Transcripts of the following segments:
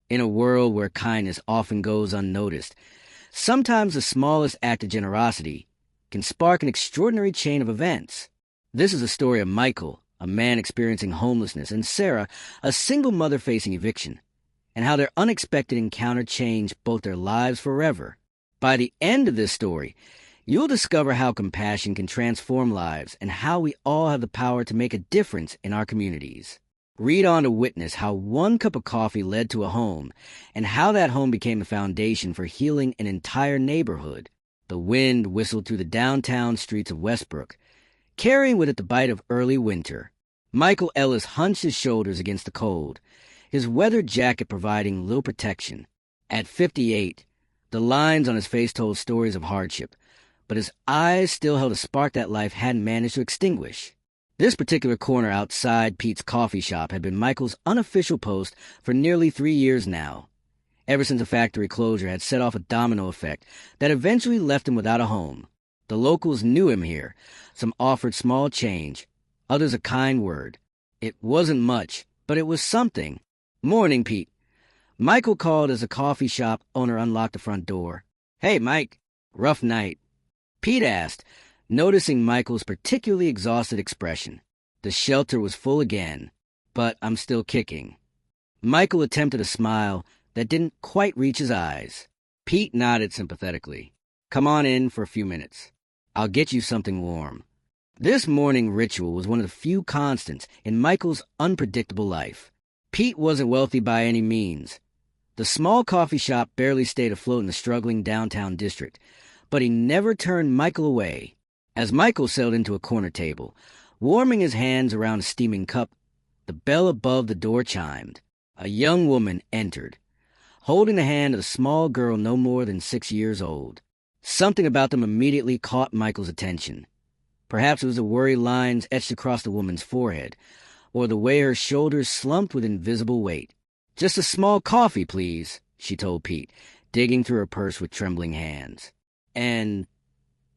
In a world where kindness often goes unnoticed, sometimes the smallest act of generosity can spark an extraordinary chain of events. This is a story of Michael, a man experiencing homelessness, and Sarah, a single mother facing eviction, and how their unexpected encounter changed both their lives forever. By the end of this story, you'll discover how compassion can transform lives and how we all have the power to make a difference in our communities. Read on to witness how one cup of coffee led to a home, and how that home became a foundation for healing an entire neighborhood. The wind whistled through the downtown streets of Westbrook, carrying with it the bite of early winter. Michael Ellis hunched his shoulders against the cold, his weathered jacket providing little protection. At 58, the lines on his face told stories of hardship, but his eyes still held a spark that life hadn't managed to extinguish. This particular corner outside Pete's coffee shop had been Michael's unofficial post for nearly 3 years now, ever since a factory closure had set off a domino effect that eventually left him without a home. The locals knew him here. Some offered small change, others a kind word. It wasn't much, but it was something. "Morning, Pete." Michael called as the coffee shop owner unlocked the front door. "Hey, Mike. Rough night?" Pete asked, noticing Michael's particularly exhausted expression. The shelter was full again, but I'm still kicking. Michael attempted a smile that didn't quite reach his eyes. Pete nodded sympathetically. "Come on in for a few minutes. I'll get you something warm." This morning ritual was one of the few constants in Michael's unpredictable life. Pete wasn't wealthy by any means. The small coffee shop barely stayed afloat in the struggling downtown district, but he never turned Michael away. As Michael settled into a corner table, warming his hands around a steaming cup, the bell above the door chimed. A young woman entered, holding the hand of a small girl no more than 6 years old. Something about them immediately caught Michael's attention. Perhaps it was the worried lines etched across the woman's forehead, or the way her shoulders slumped with invisible weight. "Just a small coffee, please," she told Pete, digging through her purse with trembling hands. "And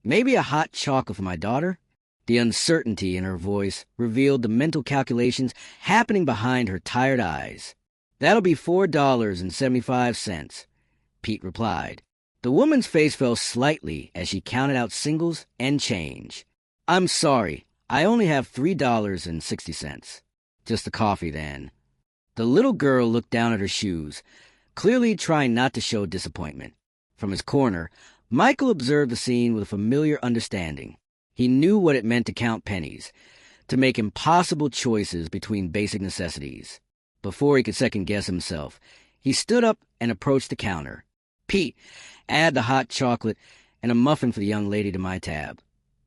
maybe a hot chocolate for my daughter?" The uncertainty in her voice revealed the mental calculations happening behind her tired eyes. "That'll be $4.75, Pete replied. The woman's face fell slightly as she counted out singles and change. "I'm sorry, I only have $3.60. "Just the coffee, then." The little girl looked down at her shoes, clearly trying not to show disappointment. From his corner, Michael observed the scene with a familiar understanding. He knew what it meant to count pennies, to make impossible choices between basic necessities. Before he could second-guess himself, he stood up and approached the counter. "Pete, add the hot chocolate and a muffin for the young lady to my tab,"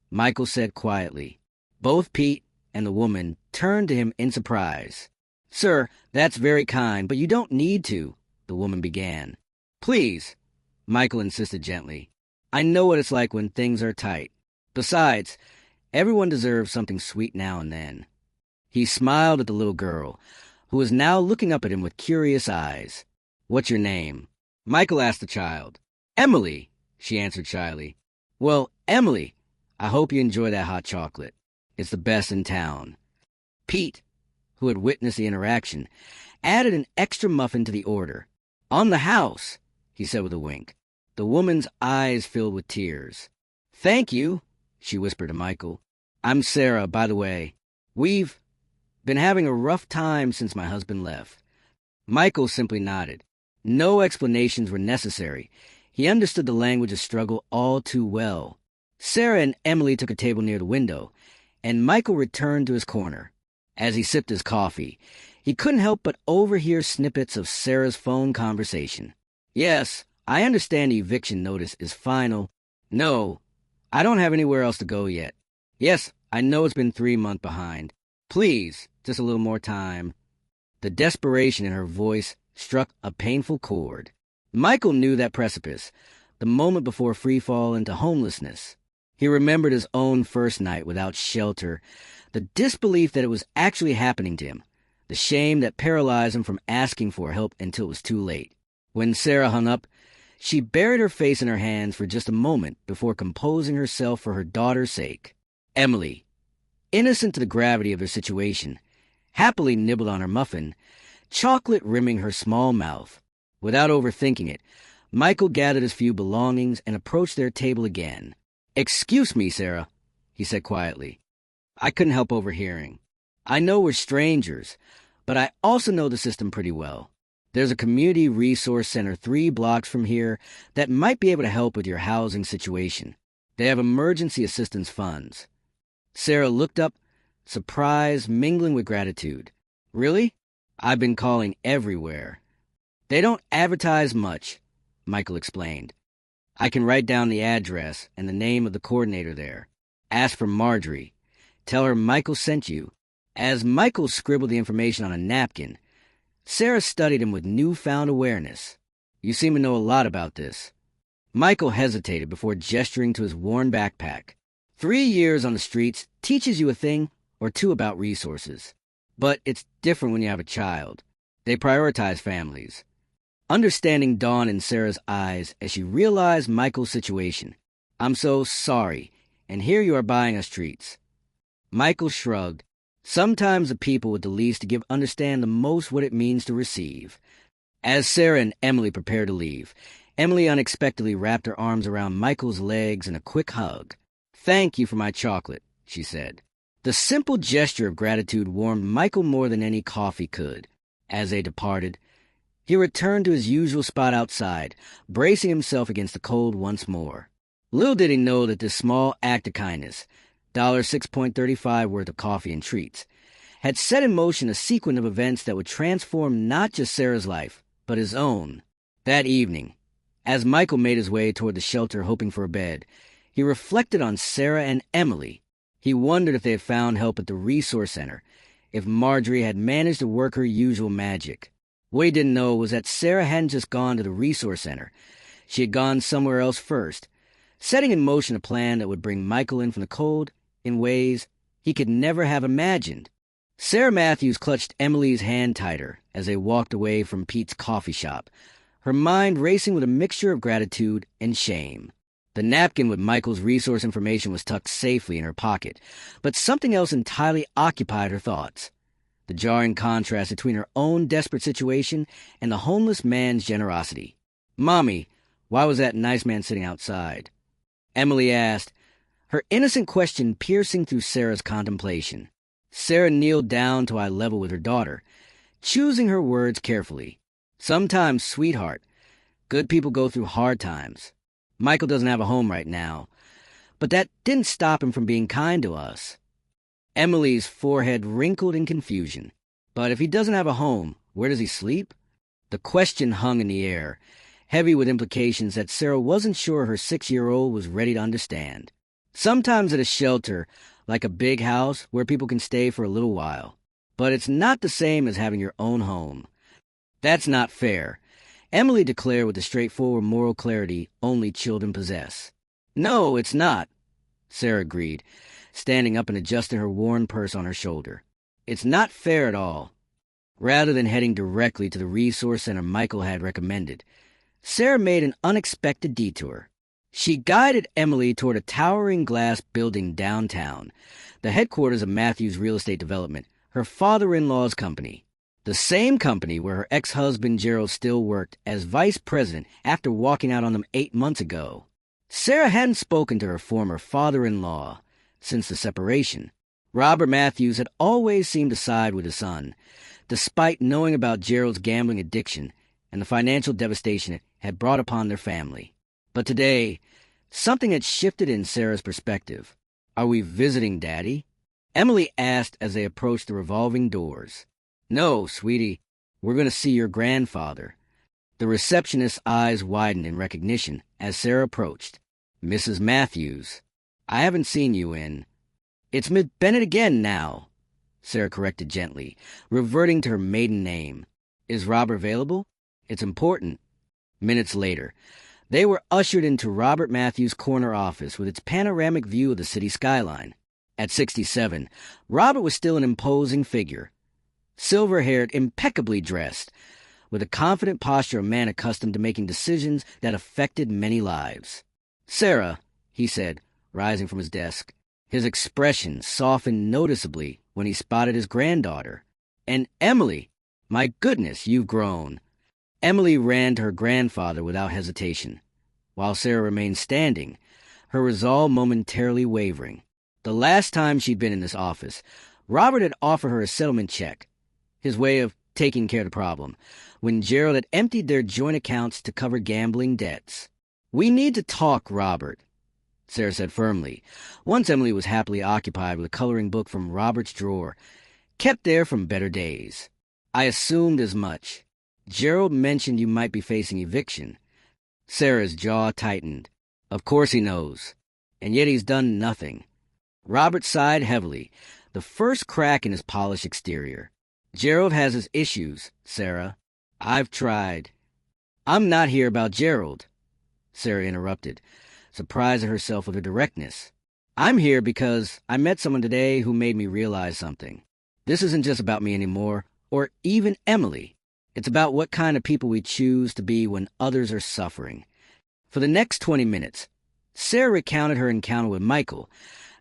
Michael said quietly. Both Pete and the woman turned to him in surprise. "Sir, that's very kind, but you don't need to," the woman began. "Please," Michael insisted gently. "I know what it's like when things are tight. Besides, everyone deserves something sweet now and then." He smiled at the little girl, who was now looking up at him with curious eyes. "What's your name?" Michael asked the child. "Emily," she answered shyly. "Well, Emily, I hope you enjoy that hot chocolate. It's the best in town." Pete, who had witnessed the interaction, added an extra muffin to the order. "On the house," he said with a wink. The woman's eyes filled with tears. "Thank you," she whispered to Michael. "I'm Sarah, by the way. We've been having a rough time since my husband left." Michael simply nodded. No explanations were necessary. He understood the language of struggle all too well. Sarah and Emily took a table near the window, and Michael returned to his corner. As he sipped his coffee, he couldn't help but overhear snippets of Sarah's phone conversation. "Yes, I understand the eviction notice is final. No, I don't have anywhere else to go yet. Yes, I know it's been 3 months behind. Please, just a little more time." The desperation in her voice struck a painful chord. Michael knew that precipice, the moment before freefall into homelessness. He remembered his own first night without shelter, the disbelief that it was actually happening to him, the shame that paralyzed him from asking for help until it was too late. When Sarah hung up, she buried her face in her hands for just a moment before composing herself for her daughter's sake. Emily, innocent to the gravity of her situation, happily nibbled on her muffin, chocolate rimming her small mouth. Without overthinking it, Michael gathered his few belongings and approached their table again. "Excuse me, Sarah," he said quietly. I couldn't help overhearing. "I know we're strangers, but I also know the system pretty well. There's a community resource center 3 blocks from here that might be able to help with your housing situation. They have emergency assistance funds." Sarah looked up, surprise mingling with gratitude. "Really? I've been calling everywhere." "They don't advertise much," Michael explained. "I can write down the address and the name of the coordinator there. Ask for Marjorie. Tell her Michael sent you." As Michael scribbled the information on a napkin, Sarah studied him with newfound awareness. "You seem to know a lot about this." Michael hesitated before gesturing to his worn backpack. 3 years on the streets teaches you a thing or two about resources. But it's different when you have a child. They prioritize families. Understanding dawned in Sarah's eyes as she realized Michael's situation. "I'm so sorry, and here you are buying us treats." Michael shrugged. Sometimes the people with the least to give understand the most what it means to receive. As Sarah and Emily prepared to leave, Emily unexpectedly wrapped her arms around Michael's legs in a quick hug. "Thank you for my chocolate," she said. The simple gesture of gratitude warmed Michael more than any coffee could. As they departed, he returned to his usual spot outside, bracing himself against the cold once more. Little did he know that this small act of kindness, $6.35 worth of coffee and treats, had set in motion a sequence of events that would transform not just Sarah's life, but his own. That evening, as Michael made his way toward the shelter hoping for a bed, he reflected on Sarah and Emily. He wondered if they had found help at the resource center, if Marjorie had managed to work her usual magic. What he didn't know was that Sarah hadn't just gone to the resource center. She had gone somewhere else first, setting in motion a plan that would bring Michael in from the cold in ways he could never have imagined. Sarah Matthews clutched Emily's hand tighter as they walked away from Pete's coffee shop, her mind racing with a mixture of gratitude and shame. The napkin with Michael's resource information was tucked safely in her pocket, but something else entirely occupied her thoughts. The jarring contrast between her own desperate situation and the homeless man's generosity. "Mommy, why was that nice man sitting outside?" Emily asked, her innocent question piercing through Sarah's contemplation. Sarah kneeled down to eye level with her daughter, choosing her words carefully. "Sometimes, sweetheart, good people go through hard times. Michael doesn't have a home right now, but that didn't stop him from being kind to us." Emily's forehead wrinkled in confusion. "But if he doesn't have a home, where does he sleep?" The question hung in the air, heavy with implications that Sarah wasn't sure her 6-year-old was ready to understand. "Sometimes at a shelter, like a big house where people can stay for a little while. But it's not the same as having your own home." "That's not fair," Emily declared with the straightforward moral clarity only children possess. "No, it's not," Sarah agreed, standing up and adjusting her worn purse on her shoulder. "It's not fair at all." Rather than heading directly to the resource center Michael had recommended, Sarah made an unexpected detour. She guided Emily toward a towering glass building downtown, the headquarters of Matthews Real Estate Development, her father-in-law's company. The same company where her ex-husband Gerald still worked as vice president after walking out on them 8 months ago. Sarah hadn't spoken to her former father-in-law since the separation. Robert Matthews had always seemed to side with his son, despite knowing about Gerald's gambling addiction and the financial devastation it had brought upon their family. But today, something had shifted in Sarah's perspective. "Are we visiting Daddy?" Emily asked as they approached the revolving doors. "No, sweetie, we're going to see your grandfather." The receptionist's eyes widened in recognition as Sarah approached. "Mrs. Matthews, I haven't seen you in—" "It's Miss Bennett again now," Sarah corrected gently, reverting to her maiden name. "Is Robert available? It's important." Minutes later, they were ushered into Robert Matthews' corner office with its panoramic view of the city skyline. At 67, Robert was still an imposing figure, silver-haired, impeccably dressed, with a confident posture of a man accustomed to making decisions that affected many lives. "Sarah," he said, rising from his desk. His expression softened noticeably when he spotted his granddaughter. "And Emily, my goodness, you've grown." Emily ran to her grandfather without hesitation, while Sarah remained standing, her resolve momentarily wavering. The last time she'd been in this office, Robert had offered her a settlement check, his way of taking care of the problem, when Gerald had emptied their joint accounts to cover gambling debts. "We need to talk, Robert," Sarah said firmly, once Emily was happily occupied with a coloring book from Robert's drawer, kept there from better days. "I assumed as much. Gerald mentioned you might be facing eviction." Sarah's jaw tightened. "Of course he knows. And yet he's done nothing." Robert sighed heavily, the first crack in his polished exterior. "Gerald has his issues, Sarah. I've tried." "I'm not here about Gerald," Sarah interrupted, surprised at herself with her directness. "I'm here because I met someone today who made me realize something. This isn't just about me anymore, or even Emily. It's about what kind of people we choose to be when others are suffering." For the next 20 minutes, Sarah recounted her encounter with Michael,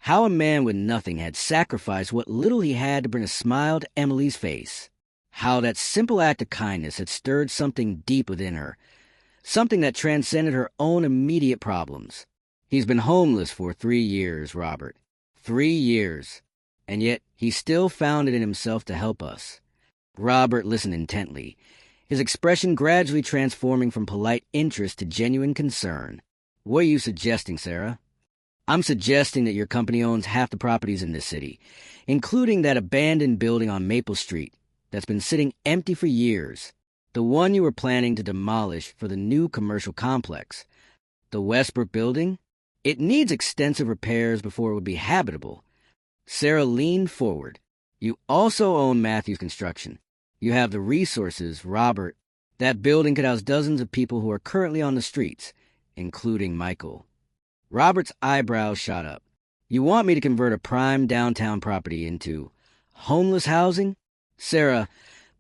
how a man with nothing had sacrificed what little he had to bring a smile to Emily's face, how that simple act of kindness had stirred something deep within her, something that transcended her own immediate problems. "He's been homeless for 3 years, Robert. 3 years. And yet he still found it in himself to help us." Robert listened intently, his expression gradually transforming from polite interest to genuine concern. "What are you suggesting, Sarah?" "I'm suggesting that your company owns half the properties in this city, including that abandoned building on Maple Street that's been sitting empty for years, the one you were planning to demolish for the new commercial complex. The Westbrook building? It needs extensive repairs before it would be habitable." Sarah leaned forward. "You also own Matthews Construction. You have the resources, Robert. That building could house dozens of people who are currently on the streets, including Michael." Robert's eyebrows shot up. "You want me to convert a prime downtown property into homeless housing? Sarah,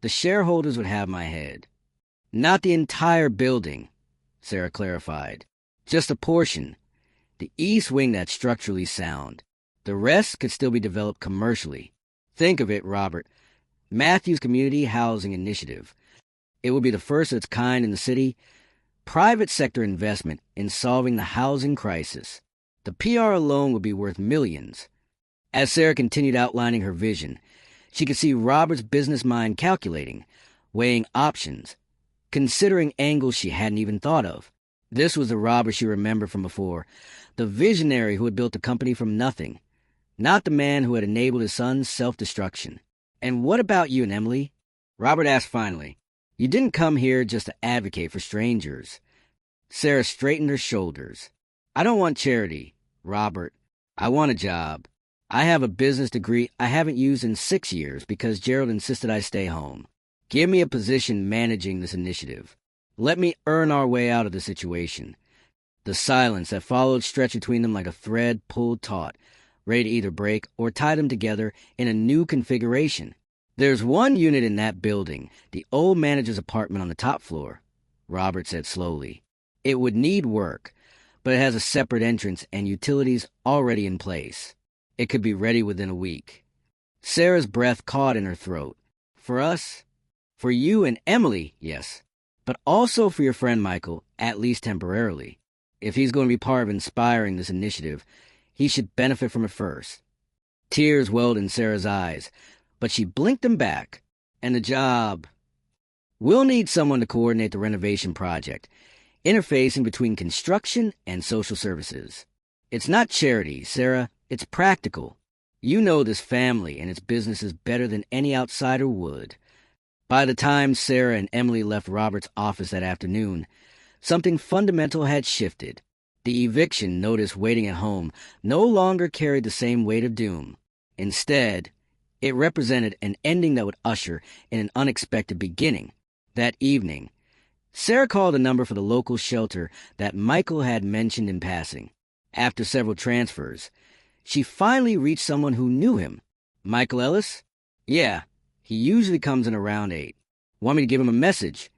the shareholders would have my head." "Not the entire building," Sarah clarified. "Just a portion. The east wing that's structurally sound. The rest could still be developed commercially. Think of it, Robert. Matthews Community Housing Initiative. It will be the first of its kind in the city. Private sector investment in solving the housing crisis. The PR alone would be worth millions." As Sarah continued outlining her vision, she could see Robert's business mind calculating, weighing options, considering angles she hadn't even thought of. This was the Robert she remembered from before, the visionary who had built a company from nothing, not the man who had enabled his son's self-destruction. "And what about you and Emily?" Robert asked finally. "You didn't come here just to advocate for strangers." Sarah straightened her shoulders. "I don't want charity, Robert. I want a job. I have a business degree I haven't used in 6 years because Gerald insisted I stay home. Give me a position managing this initiative. Let me earn our way out of the situation." The silence that followed stretched between them like a thread pulled taut, ready to either break or tie them together in a new configuration. "There's one unit in that building, the old manager's apartment on the top floor," Robert said slowly. "It would need work, but it has a separate entrance and utilities already in place. It could be ready within a week." Sarah's breath caught in her throat. "For us? For you and Emily, yes. But also for your friend Michael, at least temporarily. If he's going to be part of inspiring this initiative, he should benefit from it first." Tears welled in Sarah's eyes, but she blinked them back. "And the job? We'll need someone to coordinate the renovation project, interfacing between construction and social services. It's not charity, Sarah. It's practical. You know this family and its businesses better than any outsider would." By the time Sarah and Emily left Robert's office that afternoon, something fundamental had shifted. The eviction notice waiting at home no longer carried the same weight of doom. Instead, it represented an ending that would usher in an unexpected beginning. That evening, Sarah called a number for the local shelter that Michael had mentioned in passing. After several transfers, she finally reached someone who knew him. "Michael Ellis?" "Yeah, he usually comes in around 8. Want me to give him a message?"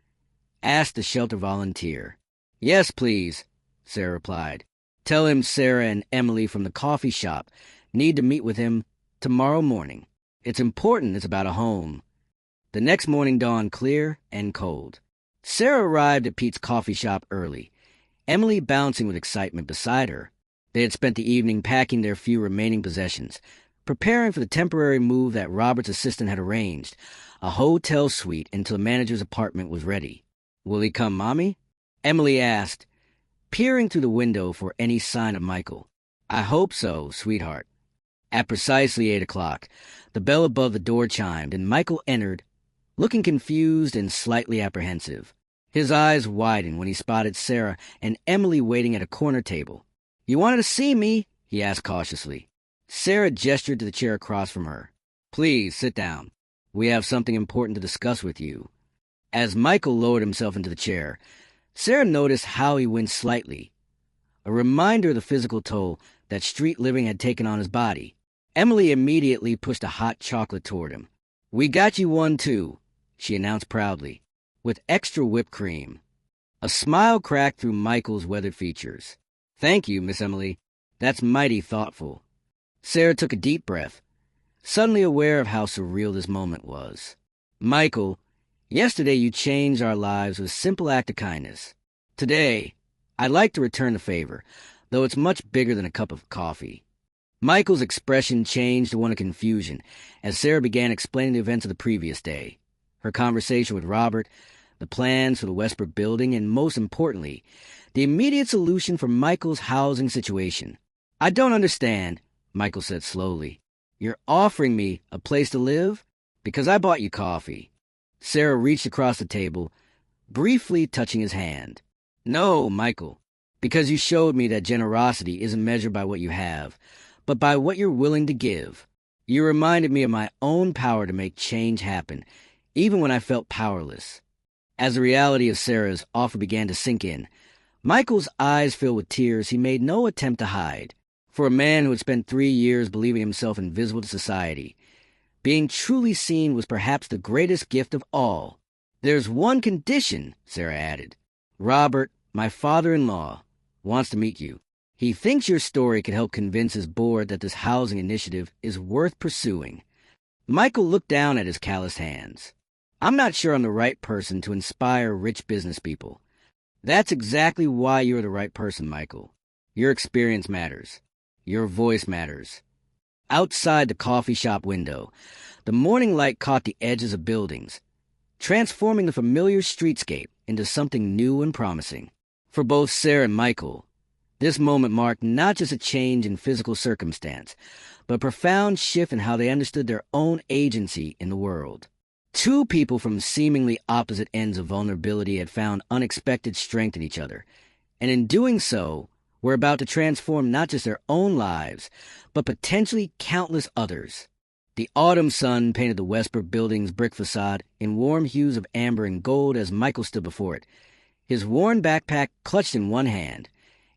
asked the shelter volunteer. "Yes, please," Sarah replied. "Tell him Sarah and Emily from the coffee shop need to meet with him tomorrow morning. It's important it's about a home." The next morning dawned clear and cold. Sarah arrived at Pete's coffee shop early, Emily bouncing with excitement beside her. They had spent the evening packing their few remaining possessions, preparing for the temporary move that Robert's assistant had arranged, a hotel suite until the manager's apartment was ready. "Will he come, Mommy?" Emily asked, peering through the window for any sign of Michael. "I hope so, sweetheart." At precisely 8 o'clock, the bell above the door chimed, and Michael entered, looking confused and slightly apprehensive. His eyes widened when he spotted Sarah and Emily waiting at a corner table. "You wanted to see me?" he asked cautiously. Sarah gestured to the chair across from her. "Please, sit down. We have something important to discuss with you." As Michael lowered himself into the chair, Sarah noticed how he winced slightly, a reminder of the physical toll that street living had taken on his body. Emily immediately pushed a hot chocolate toward him. "We got you one, too," she announced proudly, "with extra whipped cream." A smile cracked through Michael's weathered features. "Thank you, Miss Emily. That's mighty thoughtful." Sarah took a deep breath, suddenly aware of how surreal this moment was. "Michael, yesterday you changed our lives with a simple act of kindness. Today, I'd like to return the favor, though it's much bigger than a cup of coffee." Michael's expression changed to one of confusion as Sarah began explaining the events of the previous day. Her conversation with Robert, the plans for the Westbrook building, and most importantly, the immediate solution for Michael's housing situation. "I don't understand," Michael said slowly. "You're offering me a place to live? Because I bought you coffee." Sarah reached across the table, briefly touching his hand. "No, Michael, because you showed me that generosity isn't measured by what you have, but by what you're willing to give. You reminded me of my own power to make change happen, even when I felt powerless." As the reality of Sarah's offer began to sink in, Michael's eyes filled with tears he made no attempt to hide. For a man who had spent 3 years believing himself invisible to society, being truly seen was perhaps the greatest gift of all. "There's one condition," Sarah added. "Robert, my father-in-law, wants to meet you. He thinks your story could help convince his board that this housing initiative is worth pursuing." Michael looked down at his calloused hands. "I'm not sure I'm the right person to inspire rich business people." "That's exactly why you're the right person, Michael. Your experience matters. Your voice matters." Outside the coffee shop window, the morning light caught the edges of buildings, transforming the familiar streetscape into something new and promising. For both Sarah and Michael, this moment marked not just a change in physical circumstance, but a profound shift in how they understood their own agency in the world. Two people from seemingly opposite ends of vulnerability had found unexpected strength in each other, and in doing so, were about to transform not just their own lives, but potentially countless others. The autumn sun painted the Westbrook building's brick facade in warm hues of amber and gold as Michael stood before it, his worn backpack clutched in one hand,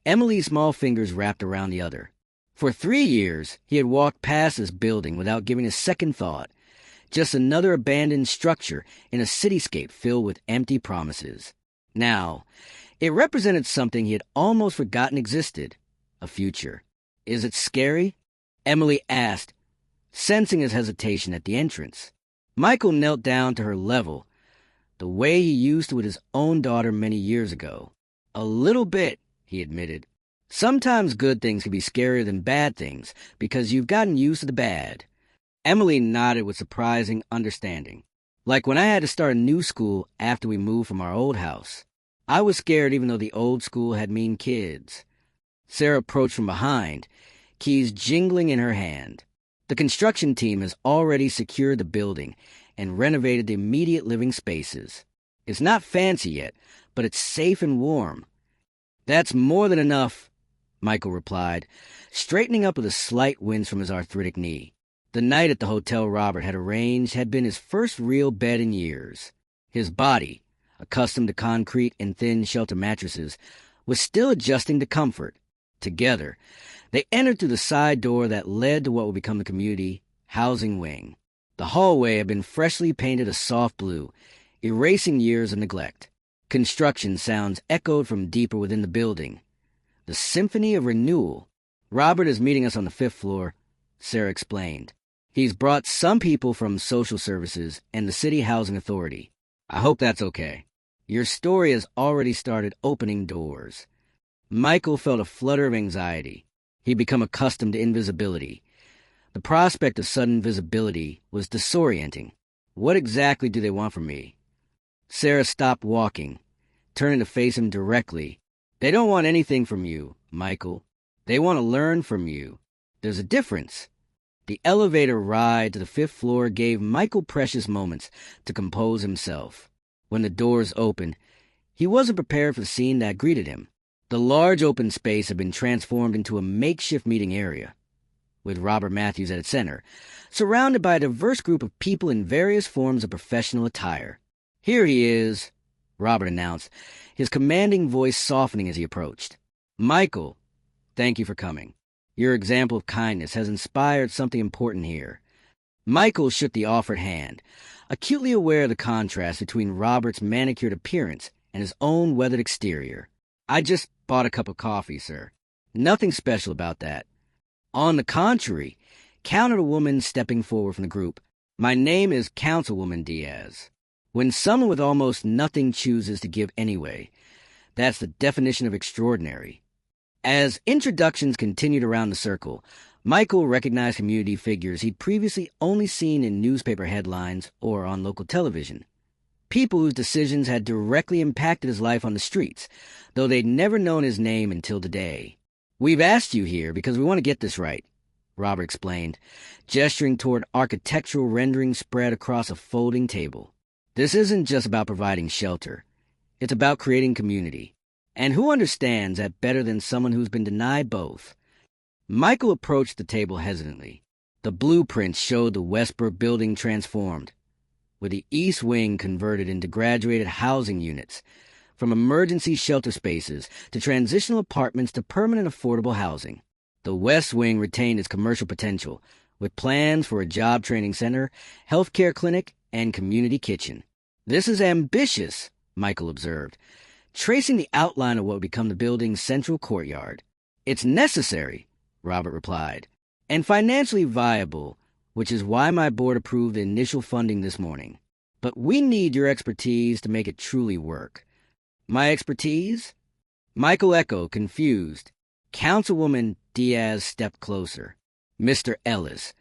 Emily's small fingers wrapped around the other. For 3 years, he had walked past this building without giving a second thought, just another abandoned structure in a cityscape filled with empty promises. Now, it represented something he had almost forgotten existed, a future. "Is it scary?" Emily asked, sensing his hesitation at the entrance. Michael knelt down to her level, the way he used to with his own daughter many years ago. "A little bit," he admitted. "Sometimes good things can be scarier than bad things because you've gotten used to the bad." Emily nodded with surprising understanding. "Like when I had to start a new school after we moved from our old house. I was scared even though the old school had mean kids." Sarah approached from behind, keys jingling in her hand. The construction team has already secured the building and renovated the immediate living spaces. It's not fancy yet, but it's safe and warm. "That's more than enough," Michael replied, straightening up with a slight wince from his arthritic knee. The night at the hotel Robert had arranged had been his first real bed in years. His body, accustomed to concrete and thin shelter mattresses, was still adjusting to comfort. Together, they entered through the side door that led to what would become the community housing wing. The hallway had been freshly painted a soft blue, erasing years of neglect. Construction sounds echoed from deeper within the building. The symphony of renewal. "Robert is meeting us on the 5th floor," Sarah explained. "He's brought some people from social services and the city housing authority. I hope that's okay." Your story has already started opening doors. Michael felt a flutter of anxiety. He'd become accustomed to invisibility. The prospect of sudden visibility was disorienting. What exactly do they want from me? Sarah stopped walking, turning to face him directly. They don't want anything from you, Michael. They want to learn from you. There's a difference. The elevator ride to the 5th floor gave Michael precious moments to compose himself. When the doors opened, he wasn't prepared for the scene that greeted him. The large open space had been transformed into a makeshift meeting area, with Robert Matthews at its center, surrounded by a diverse group of people in various forms of professional attire. "Here he is," Robert announced, his commanding voice softening as he approached. "Michael, thank you for coming. Your example of kindness has inspired something important here." Michael shook the offered hand, acutely aware of the contrast between Robert's manicured appearance and his own weathered exterior. "I just bought a cup of coffee, sir. Nothing special about that." "On the contrary," countered a woman stepping forward from the group, "my name is Councilwoman Diaz. When someone with almost nothing chooses to give anyway, that's the definition of extraordinary." As introductions continued around the circle, Michael recognized community figures he'd previously only seen in newspaper headlines or on local television. People whose decisions had directly impacted his life on the streets, though they'd never known his name until today. "We've asked you here because we want to get this right," Robert explained, gesturing toward architectural renderings spread across a folding table. "This isn't just about providing shelter. It's about creating community. And who understands that better than someone who's been denied both?" Michael approached the table hesitantly. The blueprints showed the Westbrook building transformed, with the East Wing converted into graduated housing units, from emergency shelter spaces to transitional apartments to permanent affordable housing. The West Wing retained its commercial potential, with plans for a job training center, healthcare clinic, and community kitchen. "This is ambitious," Michael observed, tracing the outline of what would become the building's central courtyard. "It's necessary," Robert replied, "and financially viable, which is why my board approved the initial funding this morning. But we need your expertise to make it truly work." "My expertise?" Michael echoed, confused. Councilwoman Diaz stepped closer. "Mr. Ellis,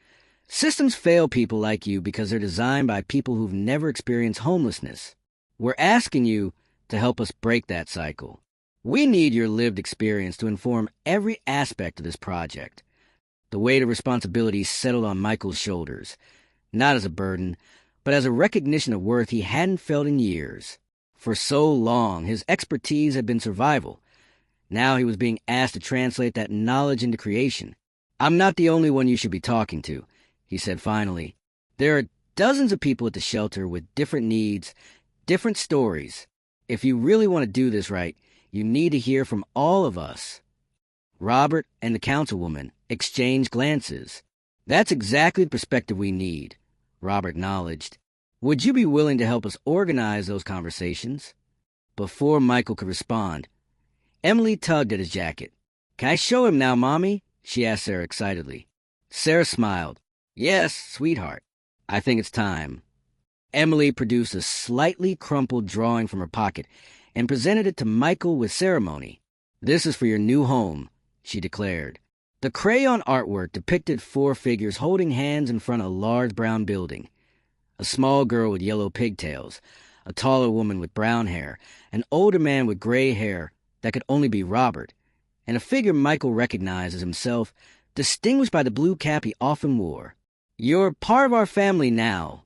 systems fail people like you because they're designed by people who've never experienced homelessness. We're asking you to help us break that cycle. We need your lived experience to inform every aspect of this project." The weight of responsibility settled on Michael's shoulders, not as a burden, but as a recognition of worth he hadn't felt in years. For so long, his expertise had been survival. Now he was being asked to translate that knowledge into creation. "I'm not the only one you should be talking to," he said finally. "There are dozens of people at the shelter with different needs, different stories. If you really want to do this right, you need to hear from all of us." Robert and the councilwoman exchanged glances. "That's exactly the perspective we need," Robert acknowledged. "Would you be willing to help us organize those conversations?" Before Michael could respond, Emily tugged at his jacket. "Can I show him now, Mommy?" she asked Sarah excitedly. Sarah smiled. "Yes, sweetheart. I think it's time." Emily produced a slightly crumpled drawing from her pocket and presented it to Michael with ceremony. "This is for your new home," she declared. The crayon artwork depicted 4 figures holding hands in front of a large brown building. A small girl with yellow pigtails, a taller woman with brown hair, an older man with gray hair that could only be Robert, and a figure Michael recognized as himself, distinguished by the blue cap he often wore. "You're part of our family now,"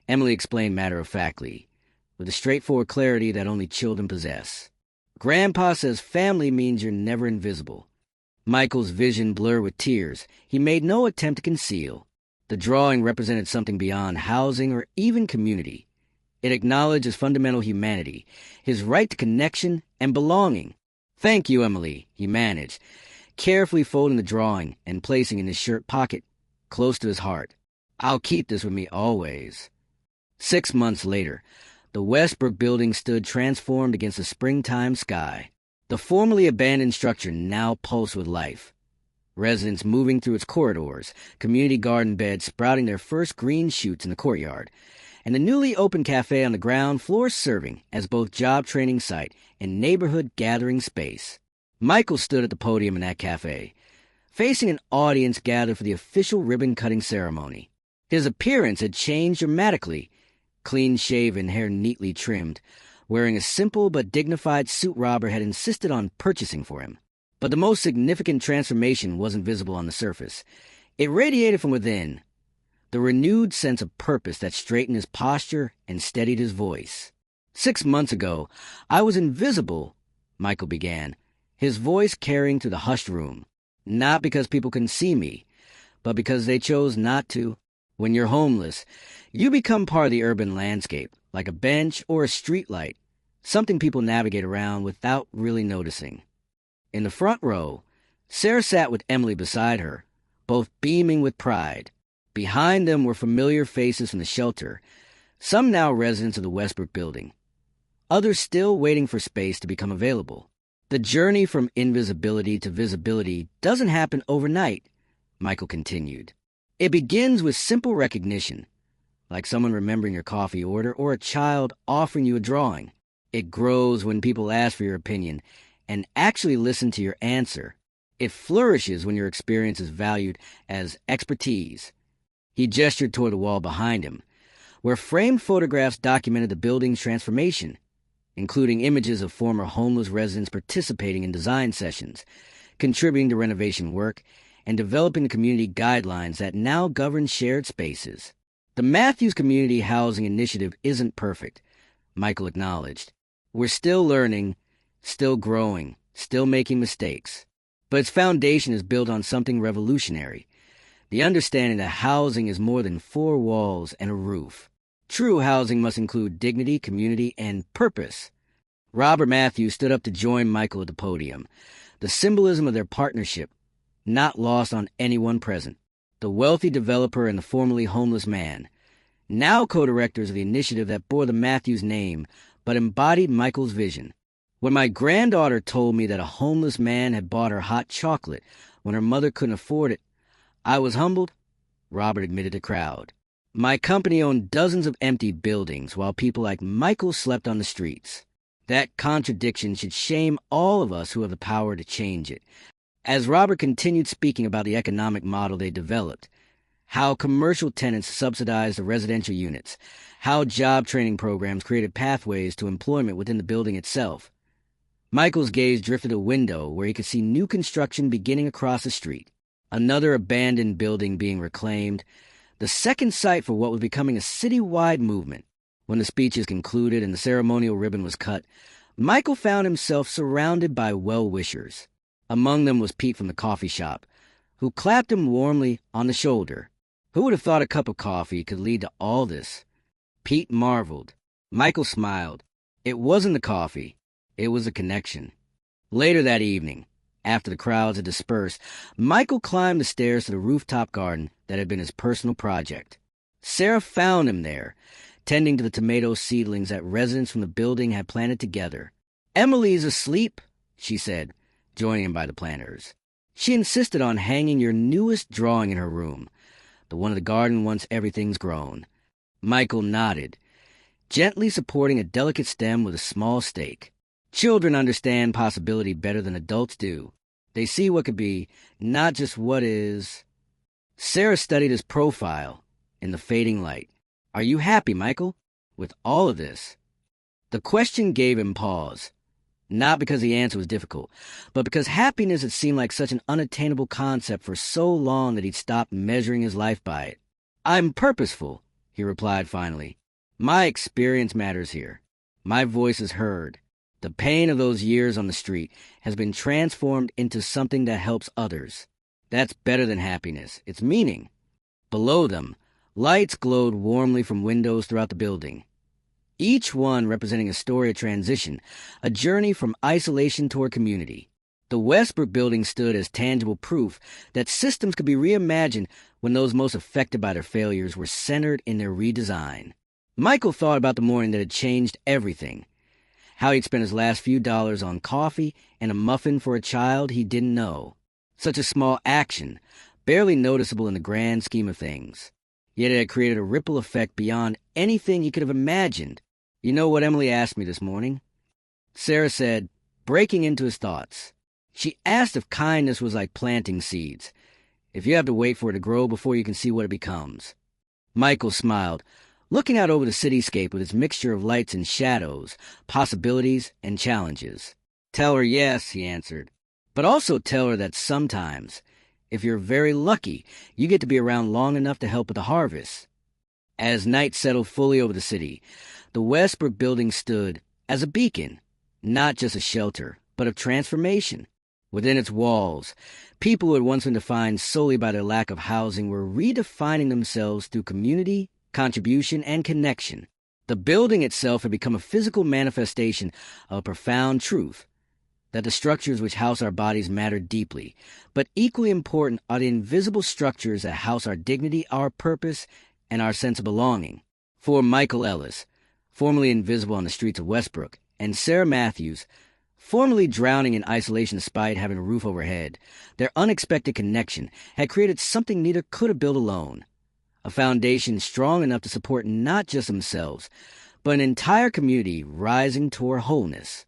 Emily explained matter-of-factly, with a straightforward clarity that only children possess. "Grandpa says family means you're never invisible." Michael's vision blurred with tears he made no attempt to conceal. The drawing represented something beyond housing or even community. It acknowledged his fundamental humanity, his right to connection and belonging. "Thank you, Emily," he managed, carefully folding the drawing and placing it in his shirt pocket, close to his heart. "I'll keep this with me always." 6 months later, the Westbrook building stood transformed against the springtime sky. The formerly abandoned structure now pulsed with life. Residents moving through its corridors, community garden beds sprouting their first green shoots in the courtyard, and the newly opened cafe on the ground floor serving as both job training site and neighborhood gathering space. Michael stood at the podium in that cafe, facing an audience gathered for the official ribbon-cutting ceremony. His appearance had changed dramatically, clean-shaven, hair neatly trimmed, wearing a simple but dignified suit Robert had insisted on purchasing for him. But the most significant transformation wasn't visible on the surface. It radiated from within, the renewed sense of purpose that straightened his posture and steadied his voice. 6 months ago, I was invisible, Michael began, his voice carrying through the hushed room. Not because people couldn't see me, but because they chose not to. When you're homeless, you become part of the urban landscape, like a bench or a streetlight, something people navigate around without really noticing. In the front row, Sarah sat with Emily beside her, both beaming with pride. Behind them were familiar faces from the shelter, some now residents of the Westbrook building, others still waiting for space to become available. The journey from invisibility to visibility doesn't happen overnight, Michael continued. It begins with simple recognition, like someone remembering your coffee order or a child offering you a drawing. It grows when people ask for your opinion and actually listen to your answer. It flourishes when your experience is valued as expertise. He gestured toward the wall behind him, where framed photographs documented the building's transformation, including images of former homeless residents participating in design sessions, contributing to renovation work, and developing the community guidelines that now govern shared spaces. The Matthews Community Housing Initiative isn't perfect, Michael acknowledged. We're still learning, still growing, still making mistakes. But its foundation is built on something revolutionary, the understanding that housing is more than 4 walls and a roof. True housing must include dignity, community, and purpose. Robert Matthews stood up to join Michael at the podium, the symbolism of their partnership not lost on anyone present. The wealthy developer and the formerly homeless man, now co-directors of the initiative that bore the Matthews name but embodied Michael's vision. When my granddaughter told me that a homeless man had bought her hot chocolate when her mother couldn't afford it, I was humbled, Robert admitted to the crowd. My company owned dozens of empty buildings while people like Michael slept on the streets. That contradiction should shame all of us who have the power to change it. As Robert continued speaking about the economic model they developed, how commercial tenants subsidized the residential units, how job training programs created pathways to employment within the building itself, Michael's gaze drifted to a window where he could see new construction beginning across the street. Another abandoned building being reclaimed, the second site for what was becoming a city-wide movement. When the speeches concluded and the ceremonial ribbon was cut, Michael found himself surrounded by well-wishers. Among them was Pete from the coffee shop, who clapped him warmly on the shoulder. Who would have thought a cup of coffee could lead to all this? Pete marveled. Michael smiled. It wasn't the coffee. It was a connection. Later that evening, after the crowds had dispersed, Michael climbed the stairs to the rooftop garden that had been his personal project. Sarah found him there, tending to the tomato seedlings that residents from the building had planted together. "Emily's asleep," she said, joining him by the planters. "She insisted on hanging your newest drawing in her room, the one of the garden once everything's grown." Michael nodded, gently supporting a delicate stem with a small stake. Children understand possibility better than adults do. They see what could be, not just what is. Sarah studied his profile in the fading light. "Are you happy, Michael, with all of this?" The question gave him pause, not because the answer was difficult, but because happiness had seemed like such an unattainable concept for so long that he'd stopped measuring his life by it. "I'm purposeful," he replied finally. "My experience matters here. My voice is heard. The pain of those years on the street has been transformed into something that helps others. That's better than happiness. It's meaning." Below them, lights glowed warmly from windows throughout the building, each one representing a story of transition, a journey from isolation toward community. The Westbrook building stood as tangible proof that systems could be reimagined when those most affected by their failures were centered in their redesign. Michael thought about the morning that had changed everything, how he'd spent his last few dollars on coffee and a muffin for a child he didn't know. Such a small action, barely noticeable in the grand scheme of things. Yet it had created a ripple effect beyond anything he could have imagined. You know what Emily asked me this morning? Sarah said, breaking into his thoughts. She asked if kindness was like planting seeds, if you have to wait for it to grow before you can see what it becomes. Michael smiled, looking out over the cityscape with its mixture of lights and shadows, possibilities and challenges. Tell her yes, he answered, but also tell her that sometimes, if you're very lucky, you get to be around long enough to help with the harvest. As night settled fully over the city, the Westbrook building stood as a beacon, not just a shelter, but of transformation. Within its walls, people who had once been defined solely by their lack of housing were redefining themselves through community, contribution, and connection. The building itself had become a physical manifestation of a profound truth, that the structures which house our bodies matter deeply, but equally important are the invisible structures that house our dignity, our purpose, and our sense of belonging. For Michael Ellis, formerly invisible on the streets of Westbrook, and Sarah Matthews, formerly drowning in isolation despite having a roof overhead, their unexpected connection had created something neither could have built alone. A foundation strong enough to support not just themselves, but an entire community rising toward wholeness.